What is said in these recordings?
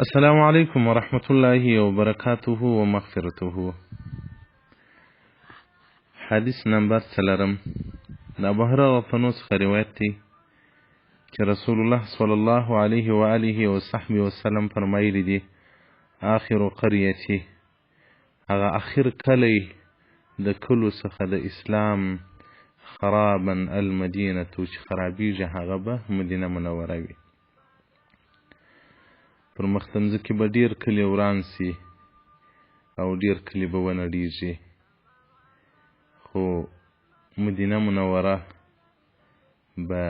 السلام علیکم ورحمة الله وبرکاته ومغفرته. حدیث نمبر 4 د ابو هريره په څخه روایت دی چې رسول الله صلی الله علیه و آله و صحبه وسلم فرمایلی دی: آخر قريتي، هغه اخر کلی د کلو څخه د اسلام خرابا المدینه چې خرابیږي هغه به مدینه منوره وي. پر مختمزه کې به ډیر کلی وران سي او ډیر کلی به ونړیږي، خو مدینه منوره به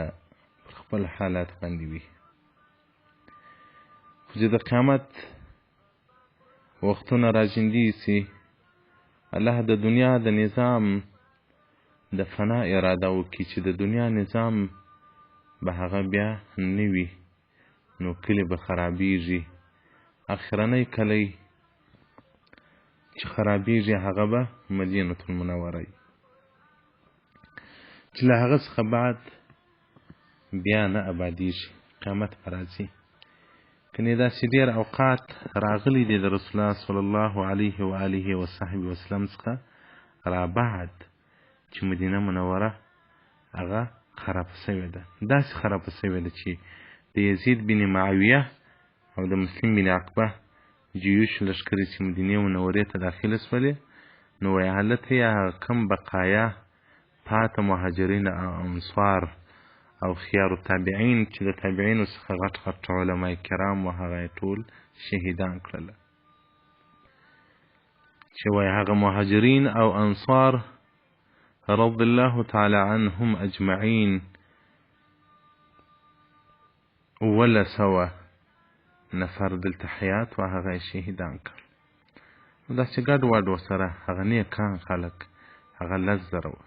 پر خپل حالات باندې وي. خو چې د قیامت وختونه راژوندي سي، الله د دنیا د نظام د فنا اراده وکړي چې د دنیا نظام به هغه بیا نه وي، نو کلی به خرابیږي. اخرنی کلی چې خرابیږي هغه به مدینة المنوره وي، چې له هغه څخه بعد بیا نه ابادیږي، قیامت به راځي. کنې داسې ډېر اوقات راغلي دي د رسول الله صلی الله علیه و آله و صحبه وسلم څخه را بعد چې مدینه منوره هغه خرابه سوې ده. داسې خرابه سوې ده چې د یزید بن معاویه او د مسلم بن عقبه جیوش لشکرې چې مدینې منورې ته داخله سولې، نو وایي هلته یې هغه کم بقایا پاته مهاجرین او انصار او خیار التابعین چې د تابعینو څخه غټ غټ علما کرام و هغه یې ټول شهیدان کړله. چې وایي هغه مهاجرین او انصار رضی الله تعالی عنهم اجمعین 100 نفر دلته حیات و هغه یې شهیدان کړل. داسې ګډ وډ ورسره هغه نیکان خلک هغه 10,000 وه.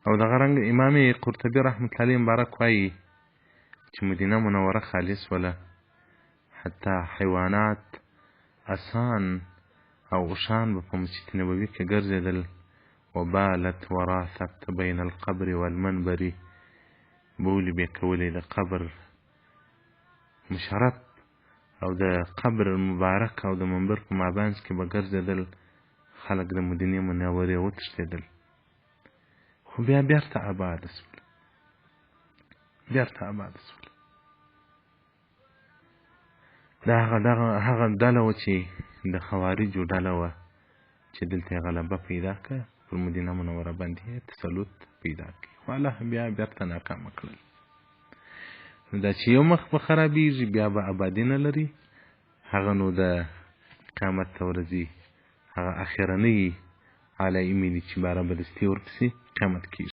او دغه رنګ امام قرطبي رحمت الله علیه مبارک وایي چې مدینه منوره خالص وله، حتی حیوانات اسان او اوښان به په مسجد نبوي کې ګرځېدل. وبالت وراء ثبت بین القبر والمنبر، بولې به کولې د قبر مشرف او د قبر المبارک او د منبر په مابینځ کې به ګرځېدل. خلک د مدینې منورې وتښتېدل، خو بیا بیرته آباده سول، بیرته آباده سول. دا هغه ډله وه چې د خوارجو ډله وه چې دلته یې غلبه پیدا کړه، پر مدینه منوره باندې یې تسلط پیدا کړي، خو الله بیا بیرته ناکامه کړل. دا چې یو مخ به خرابیږي بیا به آبادي نه لري، هغه نو د قیامت ته ورځي هغه اخرنی علایمې دي چې باره به دستي ورپسې قیامت کېږي.